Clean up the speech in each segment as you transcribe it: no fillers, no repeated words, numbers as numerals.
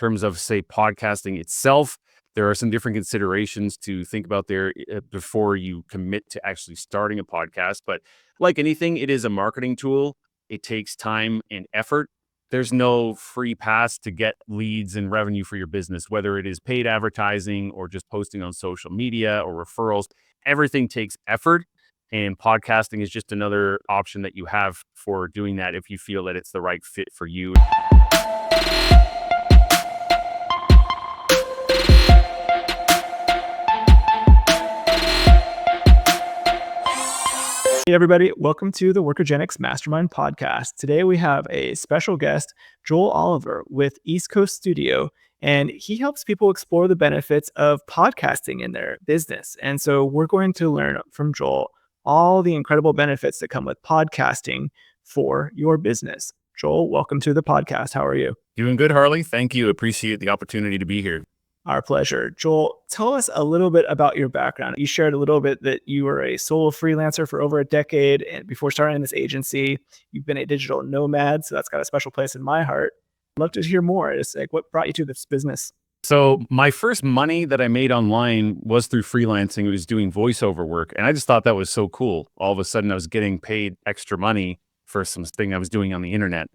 terms of, say, podcasting itself, there are some different considerations to think about there before you commit to actually starting a podcast. But like anything, it is a marketing tool. It takes time and effort. There's no free pass to get leads and revenue for your business, whether it is paid advertising or just posting on social media or referrals. Everything takes effort. And podcasting is just another option that you have for doing that if you feel that it's the right fit for you. Hey everybody, welcome to the Workergenics Mastermind podcast. Today we have a special guest, Joel Oliver with East Coast Studio, and he helps people explore the benefits of podcasting in their business. And so we're going to learn from Joel all the incredible benefits that come with podcasting for your business. Joel, welcome to the podcast. How are you? Doing good, Harley. Thank you. Appreciate the opportunity to be here. Our pleasure. Joel, tell us a little bit about your background. You shared a little bit that you were a solo freelancer for over a decade, and before starting this agency, you've been a digital nomad, so that's got a special place in my heart. I'd love to hear more. It's like, what brought you to this business? So my first money that I made online was through freelancing. It was doing voiceover work, and I just thought that was so cool. All of a sudden, I was getting paid extra money for something I was doing on the internet.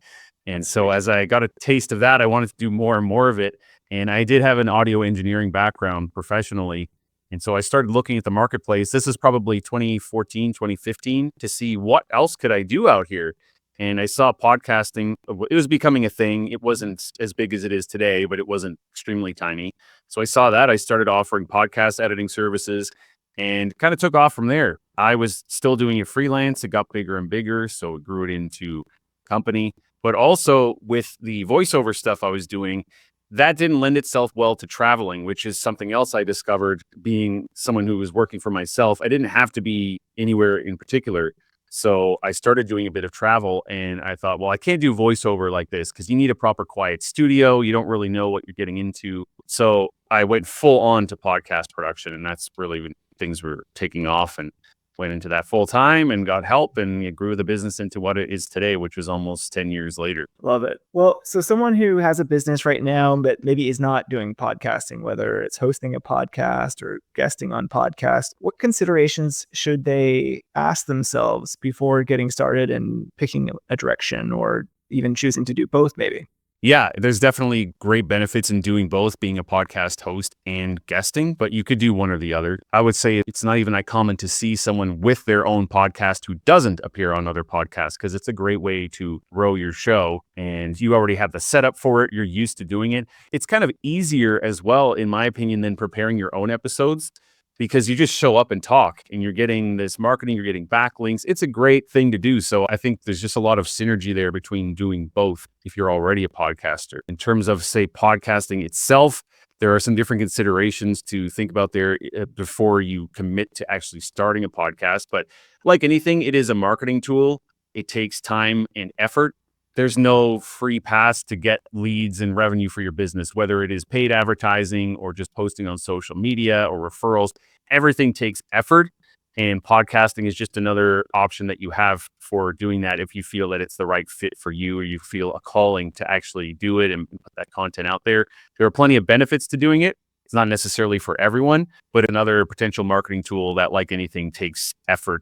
And so as I got a taste of that, I wanted to do more and more of it. And I did have an audio engineering background professionally. And so I started looking at the marketplace. This is probably 2014, 2015 to see what else could I do out here. And I saw podcasting. It was becoming a thing. It wasn't as big as it is today, but it wasn't extremely tiny. So I saw that. I started offering podcast editing services and kind of took off from there. I was still doing it freelance. It got bigger and bigger. So it grew it into company. But also with the voiceover stuff I was doing, that didn't lend itself well to traveling, which is something else I discovered being someone who was working for myself. I didn't have to be anywhere in particular. So I started doing a bit of travel and I thought, well, I can't do voiceover like this because you need a proper quiet studio. You don't really know what you're getting into. So I went full on to podcast production, and that's really when things were taking off, and went into that full time and got help, and it grew the business into what it is today, which was almost 10 years later. Love it. Well, so someone who has a business right now, but maybe is not doing podcasting, whether it's hosting a podcast or guesting on podcasts, what considerations should they ask themselves before getting started and picking a direction, or even choosing to do both maybe? Yeah, there's definitely great benefits in doing both, being a podcast host and guesting, but you could do one or the other. I would say it's not even uncommon to see someone with their own podcast who doesn't appear on other podcasts, because it's a great way to grow your show and you already have the setup for it. You're used to doing it. It's kind of easier as well, in my opinion, than preparing your own episodes, because you just show up and talk and you're getting this marketing, you're getting backlinks. It's a great thing to do. So I think there's just a lot of synergy there between doing both if you're already a podcaster. In terms of, say, podcasting itself, there are some different considerations to think about there before you commit to actually starting a podcast. But like anything, it is a marketing tool. It takes time and effort. There's no free pass to get leads and revenue for your business, whether it is paid advertising or just posting on social media or referrals. Everything takes effort, and podcasting is just another option that you have for doing that if you feel that it's the right fit for you, or you feel a calling to actually do it and put that content out there. There are plenty of benefits to doing it. It's not necessarily for everyone, but another potential marketing tool that, like anything, takes effort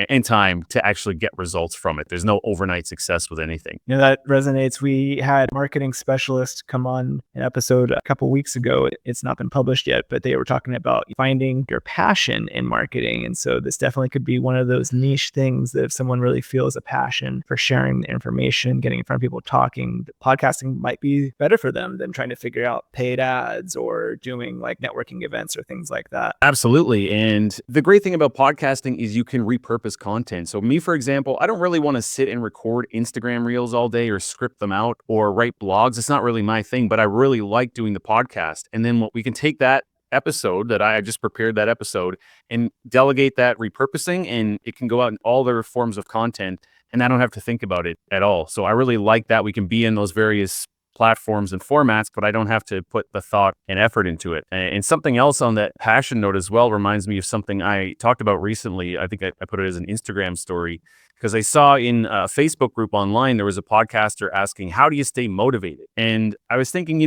and time to actually get results from it. There's no overnight success with anything. You know, that resonates. We had a marketing specialist come on an episode a couple weeks ago. It's not been published yet, but they were talking about finding your passion in marketing. And so this definitely could be one of those niche things that if someone really feels a passion for sharing the information, getting in front of people talking, podcasting might be better for them than trying to figure out paid ads or doing like networking events or things like that. Absolutely. And the great thing about podcasting is you can repurpose content. So me, for example, I don't really want to sit and record Instagram reels all day or script them out or write blogs. It's not really my thing, but I really like doing the podcast. And then we can take that episode that I just prepared that episode and delegate that repurposing, and it can go out in all their forms of content, and I don't have to think about it at all. So I really like that we can be in those various platforms and formats, but I don't have to put the thought and effort into it. And something else on that passion note as well reminds me of something I talked about recently. I think I put it as an Instagram story. because I saw in a Facebook group online, there was a podcaster asking, how do you stay motivated? And I was thinking,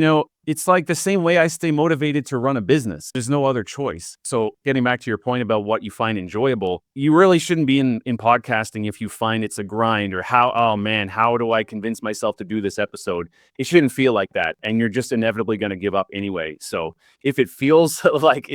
it's like the same way I stay motivated to run a business. There's no other choice. So getting back to your point about what you find enjoyable, you really shouldn't be in podcasting if you find it's a grind or oh man, how do I convince myself to do this episode? It shouldn't feel like that. And you're just inevitably going to give up anyway. So if it feels like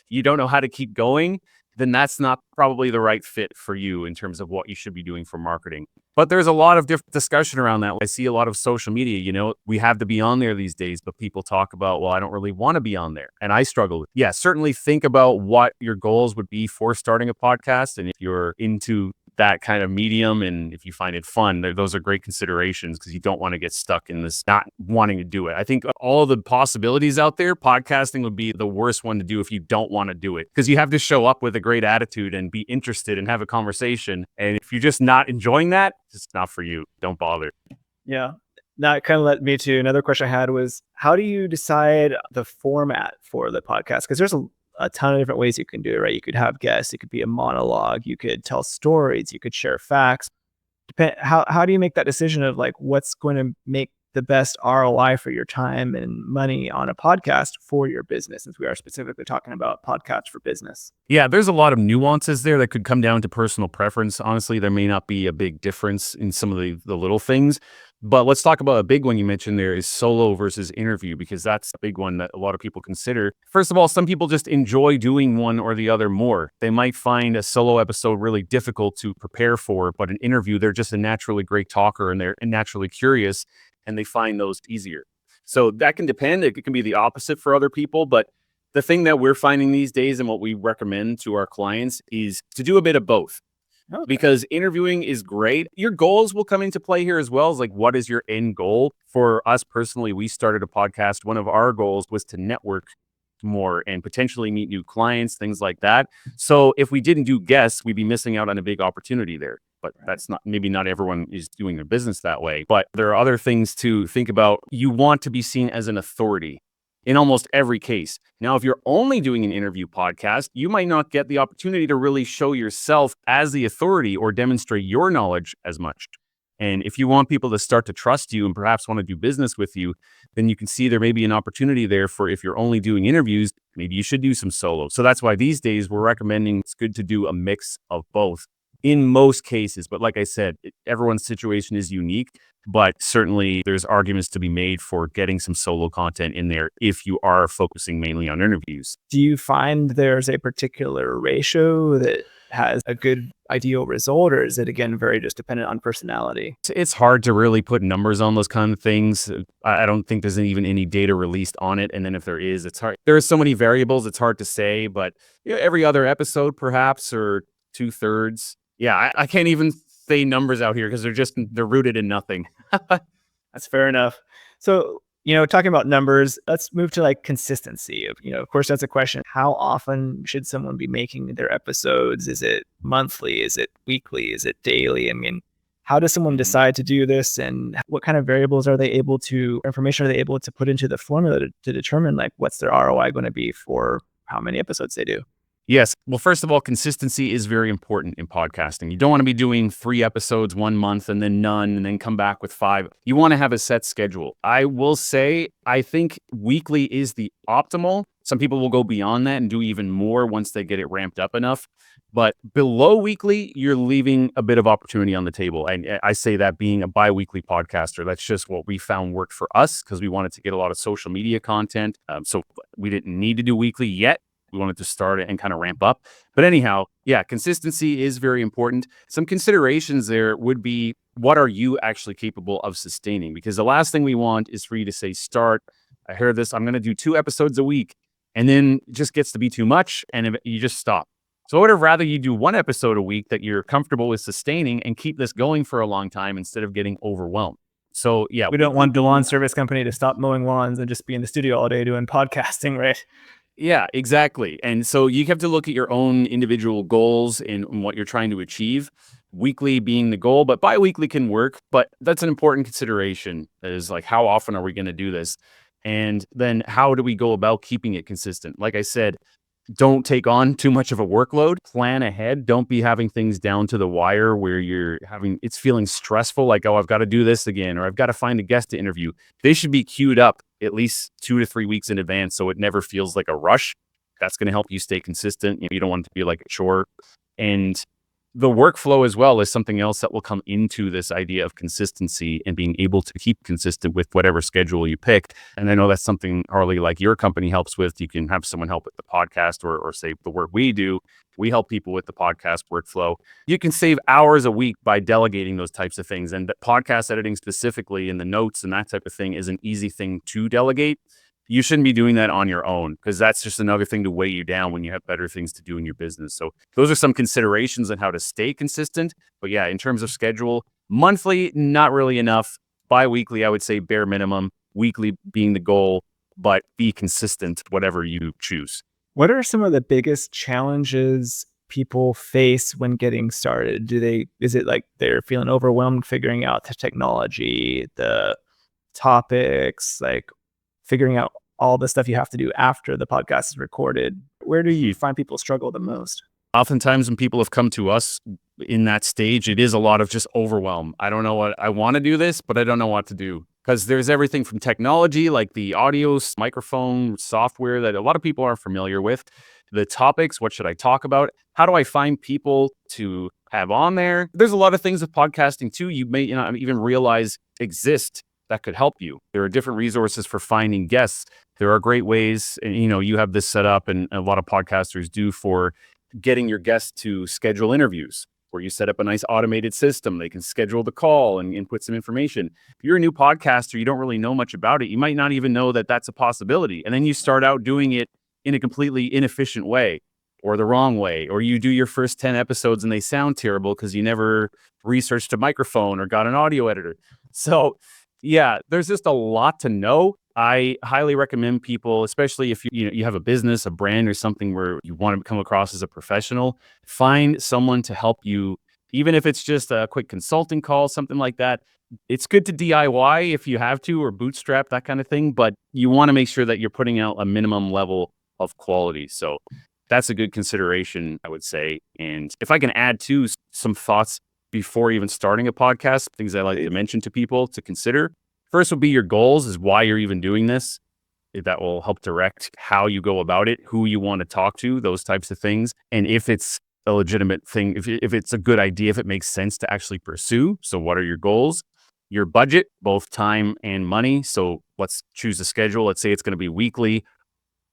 you don't know how to keep going, then that's not probably the right fit for you in terms of what you should be doing for marketing. But there's a lot of different discussion around that. I see a lot of social media, we have to be on there these days, but people talk about, well, I don't really want to be on there. And I struggle with, certainly think about what your goals would be for starting a podcast. And if you're into that kind of medium and if you find it fun, those are great considerations because you don't want to get stuck in this not wanting to do it. I think all the possibilities out there, podcasting would be the worst one to do if you don't want to do it because you have to show up with a great attitude and be interested and have a conversation. And if you're just not enjoying that, it's not for you. Don't bother. Yeah. That kind of led me to another question I had was, how do you decide the format for the podcast? Because there's a ton of different ways you can do it, right? You could have guests, it could be a monologue, you could tell stories, you could share facts. How do you make that decision of like what's going to make the best ROI for your time and money on a podcast for your business, since we are specifically talking about podcasts for business? Yeah, there's a lot of nuances there that could come down to personal preference. Honestly, there may not be a big difference in some of the little things. But let's talk about a big one you mentioned there is solo versus interview, because that's a big one that a lot of people consider. First of all, some people just enjoy doing one or the other more. They might find a solo episode really difficult to prepare for, but an interview, they're just a naturally great talker and they're naturally curious and they find those easier. So that can depend. It can be the opposite for other people. But the thing that we're finding these days and what we recommend to our clients is to do a bit of both. Okay. Because interviewing is great. Your goals will come into play here as well as like, what is your end goal? For us personally, we started a podcast. One of our goals was to network more and potentially meet new clients, things like that. So if we didn't do guests, we'd be missing out on a big opportunity there. But that's maybe not everyone is doing their business that way. But there are other things to think about. You want to be seen as an authority in almost every case. Now, if you're only doing an interview podcast, you might not get the opportunity to really show yourself as the authority or demonstrate your knowledge as much. And if you want people to start to trust you and perhaps want to do business with you, then you can see there may be an opportunity there for, if you're only doing interviews, maybe you should do some solo. So that's why these days we're recommending it's good to do a mix of both in most cases. But like I said, everyone's situation is unique. But certainly there's arguments to be made for getting some solo content in there if you are focusing mainly on interviews. Do you find there's a particular ratio that has a good ideal result, or is it again very just dependent on personality? It's hard to really put numbers on those kind of things. I don't think there's even any data released on it. And then if there is, it's hard. There are so many variables, it's hard to say, but every other episode perhaps, or 2/3. Yeah, I can't even say numbers out here because they're rooted in nothing. That's fair enough. So, talking about numbers, let's move to like consistency. Of course, that's a question. How often should someone be making their episodes? Is it monthly? Is it weekly? Is it daily? I mean, how does someone decide to do this, and what kind of variables information are they able to put into the formula to determine like what's their ROI going to be for how many episodes they do? Yes. Well, first of all, consistency is very important in podcasting. You don't want to be doing 3 episodes 1 month and then none and then come back with 5. You want to have a set schedule. I will say, I think weekly is the optimal. Some people will go beyond that and do even more once they get it ramped up enough. But below weekly, you're leaving a bit of opportunity on the table. And I say that being a bi-weekly podcaster, that's just what we found worked for us because we wanted to get a lot of social media content. So we didn't need to do weekly yet. We wanted to start it and kind of ramp up. But anyhow, consistency is very important. Some considerations there would be, what are you actually capable of sustaining? Because the last thing we want is for you to say, I heard this, I'm going to do 2 episodes a week. And then it just gets to be too much and you just stop. So I would have rather you do 1 episode a week that you're comfortable with sustaining and keep this going for a long time instead of getting overwhelmed. So we don't want the lawn service company to stop mowing lawns and just be in the studio all day doing podcasting, right? Yeah, exactly. And so you have to look at your own individual goals and what you're trying to achieve. Weekly being the goal, but bi-weekly can work. But that's an important consideration, is like, how often are we going to do this? And then how do we go about keeping it consistent? Like I said, don't take on too much of a workload. Plan ahead. Don't be having things down to the wire where it's feeling stressful, like, oh, I've got to do this again, or I've got to find a guest to interview. They should be queued up at least 2 to 3 weeks in advance, so it never feels like a rush. That's going to help you stay consistent. You don't want it to be like a chore. And the workflow as well is something else that will come into this idea of consistency and being able to keep consistent with whatever schedule you pick. And I know that's something, Harley, like your company helps with. You can have someone help with the podcast or say the work we do. We help people with the podcast workflow. You can save hours a week by delegating those types of things. And podcast editing specifically and the notes and that type of thing is an easy thing to delegate. You shouldn't be doing that on your own, because that's just another thing to weigh you down when you have better things to do in your business. So those are some considerations on how to stay consistent. But yeah, in terms of schedule, monthly, not really enough. Bi-weekly, I would say bare minimum, weekly being the goal, but be consistent, whatever you choose. What are some of the biggest challenges people face when getting started? Is it like they're feeling overwhelmed figuring out the technology, the topics, like figuring out all the stuff you have to do after the podcast is recorded? Where do you find people struggle the most? Oftentimes when people have come to us in that stage, it is a lot of just overwhelm. I don't know what I want to do this, but I don't know what to do. Because there's everything from technology, like the audio, microphone, software that a lot of people are familiar with. The topics, what should I talk about? How do I find people to have on there? There's a lot of things with podcasting too. You may not even realize exist that could help you. There are different resources for finding guests. There are great ways, and you have this set up, and a lot of podcasters do, for getting your guests to schedule interviews, where you set up a nice automated system. They can schedule the call and input some information. If you're a new podcaster, you don't really know much about it. You might not even know that that's a possibility. And then you start out doing it in a completely inefficient way or the wrong way, or you do your first 10 episodes and they sound terrible because you never researched a microphone or got an audio editor. So yeah, there's just a lot to know. I highly recommend people, especially if you have a business, a brand, or something where you want to come across as a professional, find someone to help you, even if it's just a quick consulting call, something like that. It's good to DIY if you have to, or bootstrap, that kind of thing, but you want to make sure that you're putting out a minimum level of quality. So that's a good consideration, I would say. And if I can add to some thoughts before even starting a podcast, things I like to mention to people to consider. First would be your goals, is why you're even doing this. That will help direct how you go about it, who you want to talk to, those types of things. And if it's a legitimate thing, if it's a good idea, if it makes sense to actually pursue. So what are your goals? Your budget, both time and money. So let's choose a schedule. Let's say it's going to be weekly.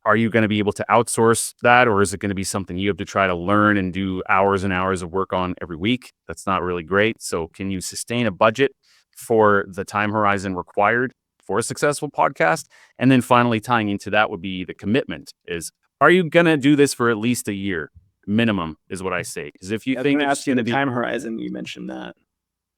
Are you going to be able to outsource that, or is it going to be something you have to try to learn and do hours and hours of work on every week? That's not really great. So can you sustain a budget for the time horizon required for a successful podcast? And then finally, tying into that would be the commitment. Are you going to do this for at least a year? Minimum is what I say. Because if you think ask you the time horizon, you mentioned that.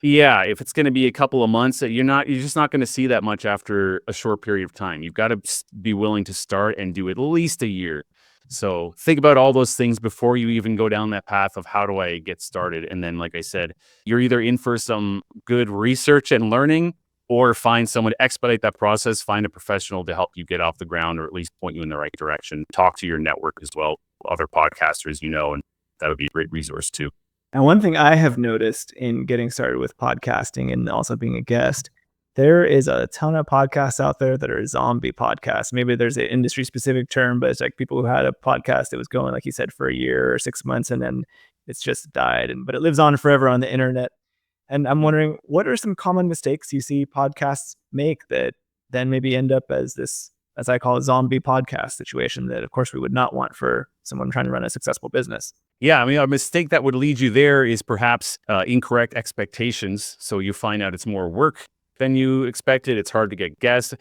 Yeah, if it's going to be a couple of months, you're just not going to see that much after a short period of time. You've got to be willing to start and do at least a year. So think about all those things before you even go down that path of how do I get started. And then, like I said, you're either in for some good research and learning, or find someone to expedite that process, find a professional to help you get off the ground, or at least point you in the right direction. Talk to your network as well, other podcasters, and that would be a great resource too. And one thing I have noticed in getting started with podcasting and also being a guest, there is a ton of podcasts out there that are zombie podcasts. Maybe there's an industry specific term, but it's like people who had a podcast that was going, like you said, for a year or 6 months, and then it's just died. But it lives on forever on the internet. And I'm wondering, what are some common mistakes you see podcasts make that then maybe end up as this, as I call it, zombie podcast situation that, of course, we would not want for someone trying to run a successful business? Yeah, I mean, a mistake that would lead you there is perhaps incorrect expectations. So you find out it's more work than you expected. It's hard to get guests.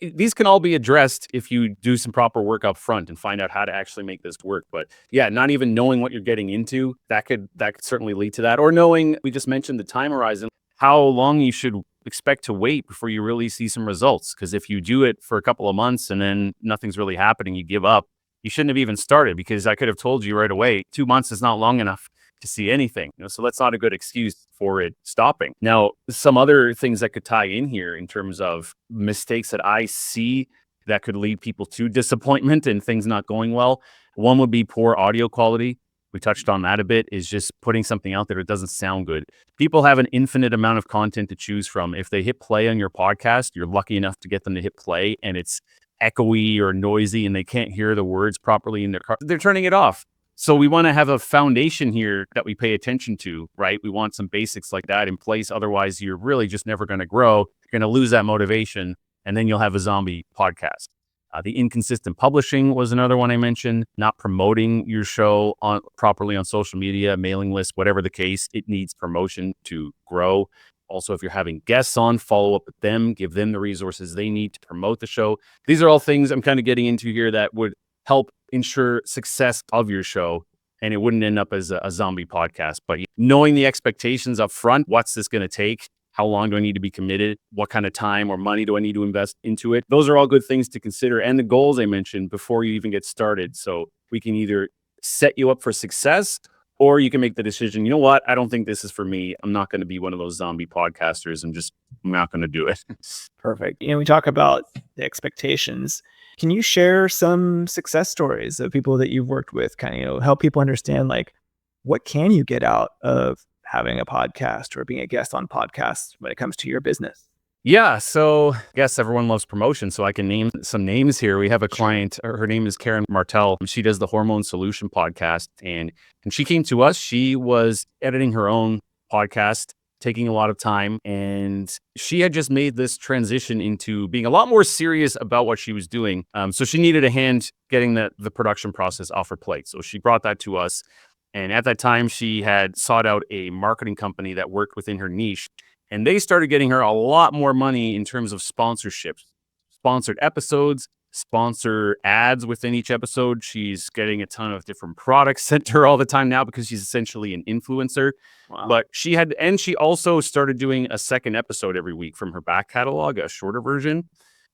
These can all be addressed if you do some proper work up front and find out how to actually make this work. But yeah, not even knowing what you're getting into, that could certainly lead to that. Or knowing, we just mentioned the time horizon, how long you should expect to wait before you really see some results. Because if you do it for a couple of months and then nothing's really happening, you give up. You shouldn't have even started, because I could have told you right away, 2 months is not long enough to see anything. So that's not a good excuse for it stopping. Now, some other things that could tie in here in terms of mistakes that I see that could lead people to disappointment and things not going well. One would be poor audio quality. We touched on that a bit, is just putting something out there that doesn't sound good. People have an infinite amount of content to choose from. If they hit play on your podcast, you're lucky enough to get them to hit play and it's echoey or noisy and they can't hear the words properly in their car, they're turning it off. So we want to have a foundation here that we pay attention to, right? We want some basics like that in place. Otherwise, you're really just never going to grow. You're going to lose that motivation, and then you'll have a zombie podcast. The inconsistent publishing was another one I mentioned. Not promoting your show properly on social media, mailing lists, whatever the case, it needs promotion to grow. Also, if you're having guests on, follow up with them, give them the resources they need to promote the show. These are all things I'm kind of getting into here that would help ensure success of your show, and it wouldn't end up as a zombie podcast. But knowing the expectations up front, what's this going to take? How long do I need to be committed? What kind of time or money do I need to invest into it? Those are all good things to consider. And the goals I mentioned before you even get started. So we can either set you up for success, or you can make the decision, you know what? I don't think this is for me. I'm not going to be one of those zombie podcasters. I'm not going to do it. Perfect. We talk about the expectations. Can you share some success stories of people that you've worked with, kind of, help people understand, like, what can you get out of having a podcast or being a guest on podcasts when it comes to your business? Yeah. So I guess everyone loves promotion. So I can name some names here. We have a client, her name is Karen Martell. She does the Hormone Solution podcast. And she came to us. She was editing her own podcast, taking a lot of time. And she had just made this transition into being a lot more serious about what she was doing. So she needed a hand getting the production process off her plate. So she brought that to us. And at that time, she had sought out a marketing company that worked within her niche. And they started getting her a lot more money in terms of sponsorships, sponsored episodes, sponsor ads within each episode. She's getting a ton of different products sent to her all the time now because she's essentially an influencer. Wow. But she also started doing a second episode every week from her back catalog, a shorter version.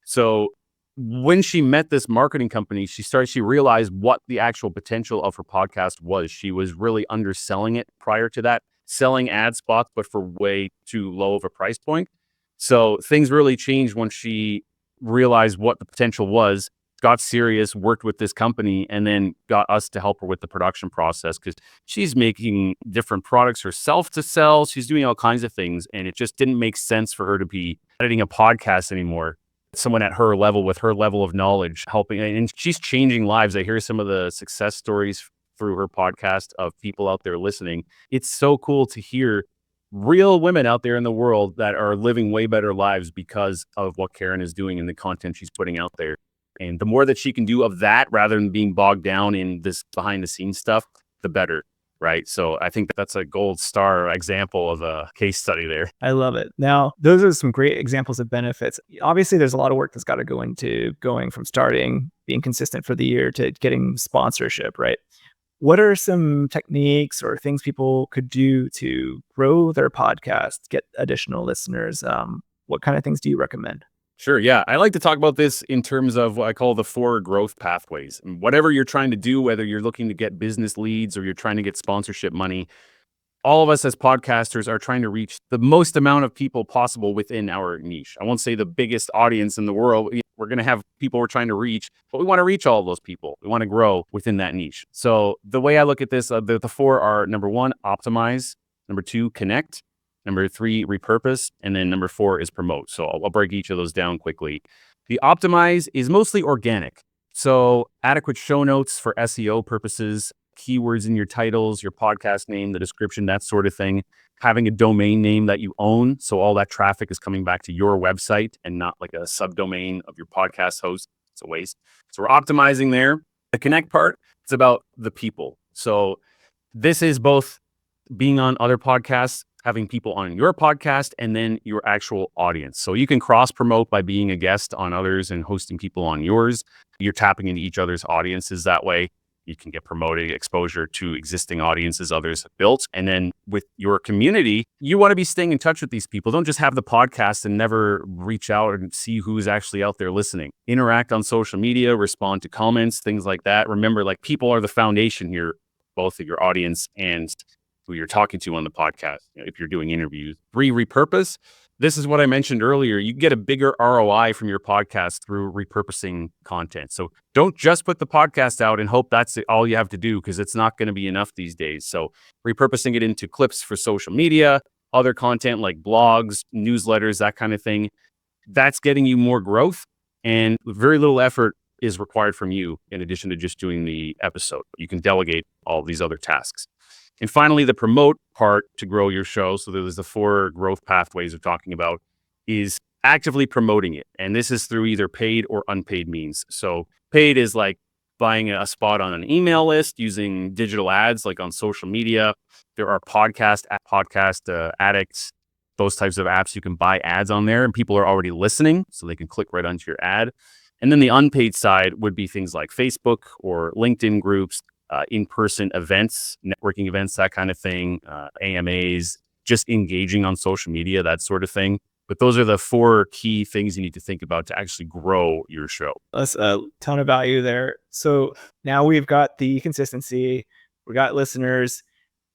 So when she met this marketing company, she realized what the actual potential of her podcast was. She was really underselling it prior to that, selling ad spots, but for way too low of a price point. So things really changed when she realized what the potential was, got serious, worked with this company, and then got us to help her with the production process because she's making different products herself to sell. She's doing all kinds of things, and it just didn't make sense for her to be editing a podcast anymore. Someone at her level with her level of knowledge helping, and she's changing lives. I hear some of the success stories through her podcast of people out there listening. It's so cool to hear real women out there in the world that are living way better lives because of what Karen is doing and the content she's putting out there. And the more that she can do of that rather than being bogged down in this behind the scenes stuff, the better. Right. So I think that's a gold star example of a case study there. I love it. Now, those are some great examples of benefits. Obviously, there's a lot of work that's got to go into going from starting, being consistent for the year to getting sponsorship, right? What are some techniques or things people could do to grow their podcast, get additional listeners? What kind of things do you recommend? Sure. Yeah. I like to talk about this in terms of what I call the 4 growth pathways. And whatever you're trying to do, whether you're looking to get business leads or you're trying to get sponsorship money, all of us as podcasters are trying to reach the most amount of people possible within our niche. I won't say the biggest audience in the world. We're going to have people we're trying to reach, but we want to reach all of those people. We want to grow within that niche. So the way I look at this, the 4 are: number 1, optimize; number 2, connect; number 3, repurpose; and then number 4 is promote. So I'll break each of those down quickly. The optimize is mostly organic. So adequate show notes for SEO purposes, keywords in your titles, your podcast name, the description, that sort of thing. Having a domain name that you own, so all that traffic is coming back to your website and not like a subdomain of your podcast host. It's a waste. So we're optimizing there. The connect part, it's about the people. So this is both being on other podcasts, having people on your podcast, and then your actual audience. So you can cross promote by being a guest on others and hosting people on yours. You're tapping into each other's audiences that way. You can get promoted exposure to existing audiences others have built. And then with your community, you want to be staying in touch with these people. Don't just have the podcast and never reach out and see who's actually out there listening. Interact on social media, respond to comments, things like that. Remember, like, people are the foundation here, both of your audience and who you're talking to on the podcast, if you're doing interviews. 3, repurpose. This is what I mentioned earlier. You get a bigger ROI from your podcast through repurposing content. So don't just put the podcast out and hope that's all you have to do, because it's not going to be enough these days. So repurposing it into clips for social media, other content like blogs, newsletters, that kind of thing, that's getting you more growth, and very little effort is required from you in addition to just doing the episode. You can delegate all these other tasks. And finally, the promote part to grow your show. So there's the 4 growth pathways we're talking about, is actively promoting it. And this is through either paid or unpaid means. So paid is like buying a spot on an email list, using digital ads like on social media. There are podcast addicts, those types of apps. You can buy ads on there and people are already listening, so they can click right onto your ad. And then the unpaid side would be things like Facebook or LinkedIn groups, in-person events, networking events, that kind of thing, AMAs, just engaging on social media, that sort of thing. But those are the 4 key things you need to think about to actually grow your show. That's a ton of value there. So now we've got the consistency, we got listeners.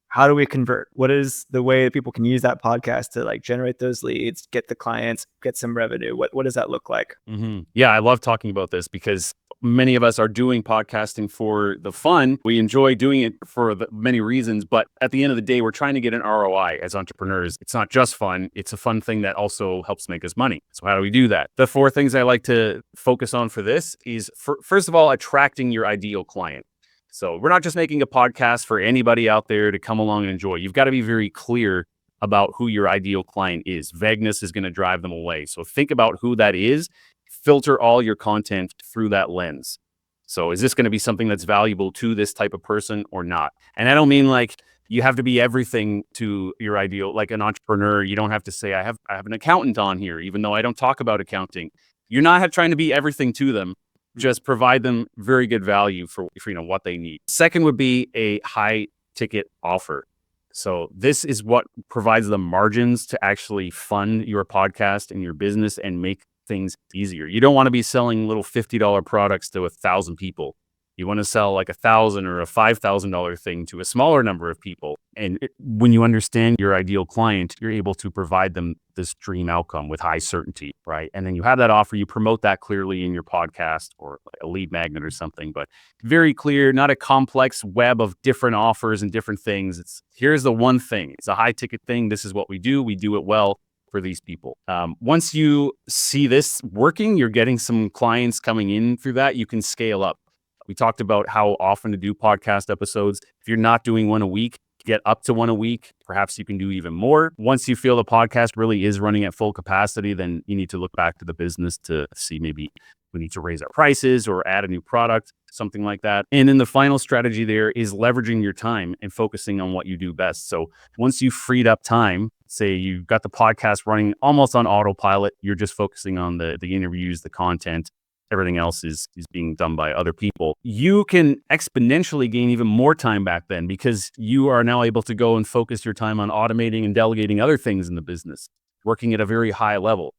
How do we convert? What is the way that people can use that podcast to like generate those leads, get the clients, get some revenue? What does that look like? Mm-hmm. Yeah, I love talking about this because many of us are doing podcasting for the fun. We enjoy doing it for the many reasons, but at the end of the day, we're trying to get an ROI as entrepreneurs. It's not just fun. It's a fun thing that also helps make us money. So how do we do that? The 4 things I like to focus on for this is, first of all, attracting your ideal client. So we're not just making a podcast for anybody out there to come along and enjoy. You've got to be very clear about who your ideal client is. Vagueness is going to drive them away. So think about who that is. Filter all your content through that lens. So is this going to be something that's valuable to this type of person or not? And I don't mean like you have to be everything to your ideal, like an entrepreneur. You don't have to say, I have an accountant on here, even though I don't talk about accounting. You're not trying to be everything to them. Just provide them very good value for what they need. Second would be a high ticket offer. So this is what provides the margins to actually fund your podcast and your business and make things easier. You don't want to be selling little $50 products to 1,000 people. You want to sell like $1,000 or a $5,000 thing to a smaller number of people. And when you understand your ideal client, you're able to provide them this dream outcome with high certainty, right? And then you have that offer, you promote that clearly in your podcast or a lead magnet or something, but very clear, not a complex web of different offers and different things. It's here's the one thing. It's a high ticket thing. This is what we do. We do it well for these people. Once you see this working, you're getting some clients coming in through that, you can scale up. We talked about how often to do podcast episodes. If you're not doing one a week, get up to one a week. Perhaps you can do even more. Once you feel the podcast really is running at full capacity, then you need to look back to the business to see maybe we need to raise our prices or add a new product, something like that. And then the final strategy there is leveraging your time and focusing on what you do best. So once you've freed up time, say you've got the podcast running almost on autopilot, you're just focusing on the interviews, the content, everything else is being done by other people. You can exponentially gain even more time back then because you are now able to go and focus your time on automating and delegating other things in the business, working at a very high level.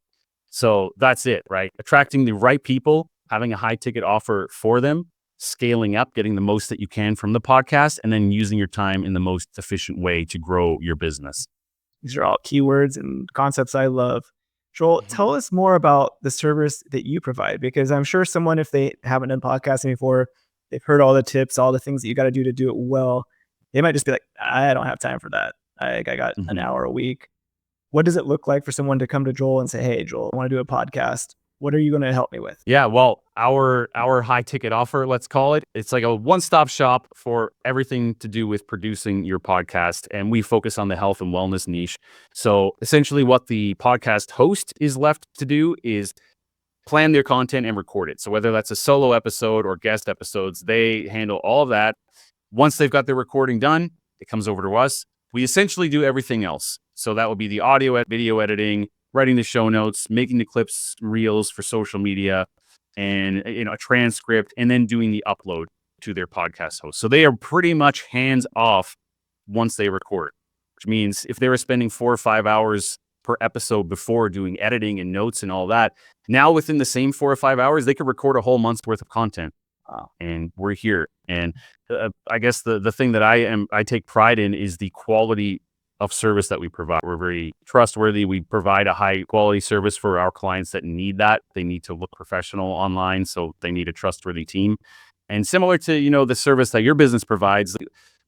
So that's it, right? Attracting the right people, having a high ticket offer for them, scaling up, getting the most that you can from the podcast, and then using your time in the most efficient way to grow your business. These are all keywords and concepts I love. Joel, tell us more about the service that you provide, because I'm sure someone, if they haven't done podcasting before, they've heard all the tips, all the things that you got to do it well. They might just be like, I don't have time for that. I got an hour a week. What does it look like for someone to come to Joel and say, hey, Joel, I want to do a podcast. What are you going to help me with? Yeah, well, our high ticket offer, let's call it, it's like a one-stop shop for everything to do with producing your podcast. And we focus on the health and wellness niche. So essentially what the podcast host is left to do is plan their content and record it. So whether that's a solo episode or guest episodes, they handle all of that. Once they've got their recording done, it comes over to us. We essentially do everything else. So that would be the audio, video editing, writing the show notes, making the clips, reels for social media, and a transcript, and then doing the upload to their podcast host. So they are pretty much hands off once they record, which means if they were spending 4 or 5 hours per episode before doing editing and notes and all that, now within the same 4 or 5 hours, they could record a whole month's worth of content. And we're here. And I guess the thing that I take pride in is the quality of service that we provide. We're very trustworthy. We provide a high quality service for our clients that need that. They need to look professional online, so they need a trustworthy team. And similar to, the service that your business provides,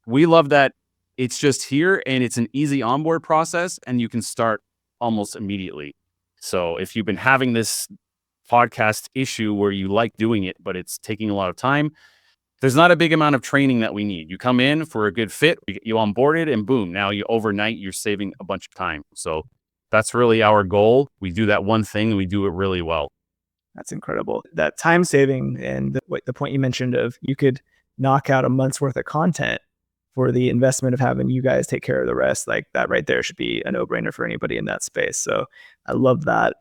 we love that it's just here and it's an easy onboard process and you can start almost immediately. So if you've been having this podcast issue where you like doing it, but it's taking a lot of time, there's not a big amount of training that we need. You come in for a good fit, we get you onboarded, and boom, now overnight, you're saving a bunch of time. So that's really our goal. We do that one thing and we do it really well. That's incredible. That time saving and the point you mentioned of you could knock out a month's worth of content for the investment of having you guys take care of the rest. Like that right there should be a no-brainer for anybody in that space. So I love that.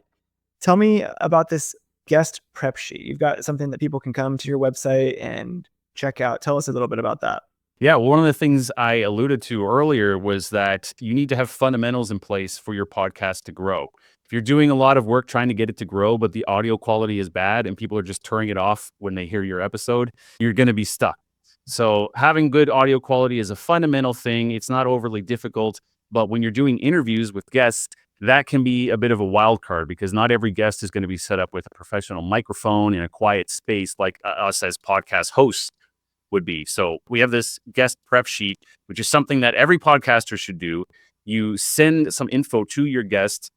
Tell me about this guest prep sheet. You've got something that people can come to your website and check out. Tell us a little bit about that. Yeah, well, one of the things I alluded to earlier was that you need to have fundamentals in place for your podcast to grow. If you're doing a lot of work trying to get it to grow, but the audio quality is bad and people are just turning it off when they hear your episode, you're going to be stuck. So having good audio quality is a fundamental thing. It's not overly difficult, but when you're doing interviews with guests, that can be a bit of a wild card because not every guest is going to be set up with a professional microphone in a quiet space like us as podcast hosts would be. So we have this guest prep sheet, which is something that every podcaster should do. You send some info to your guest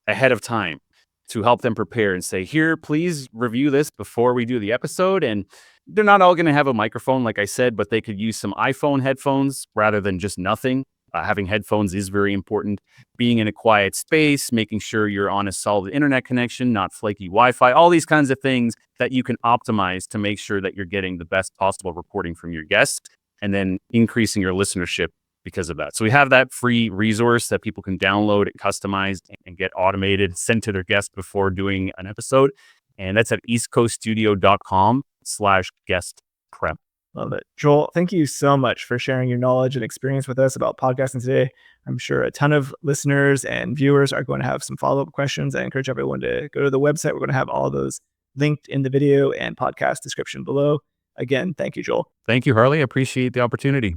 ahead of time to help them prepare and say, here, please review this before we do the episode. And they're not all going to have a microphone, like I said, but they could use some iPhone headphones rather than just nothing. Having headphones is very important. Being in a quiet space, making sure you're on a solid internet connection, not flaky Wi-Fi, all these kinds of things that you can optimize to make sure that you're getting the best possible reporting from your guests and then increasing your listenership because of that. So we have that free resource that people can download it, customized, and get automated, sent to their guests before doing an episode. And that's at eastcoaststudio.com/guest prep. Love it. Joel, thank you so much for sharing your knowledge and experience with us about podcasting today. I'm sure a ton of listeners and viewers are going to have some follow-up questions. I encourage everyone to go to the website. We're going to have all of those linked in the video and podcast description below. Again, thank you, Joel. Thank you, Harley. I appreciate the opportunity.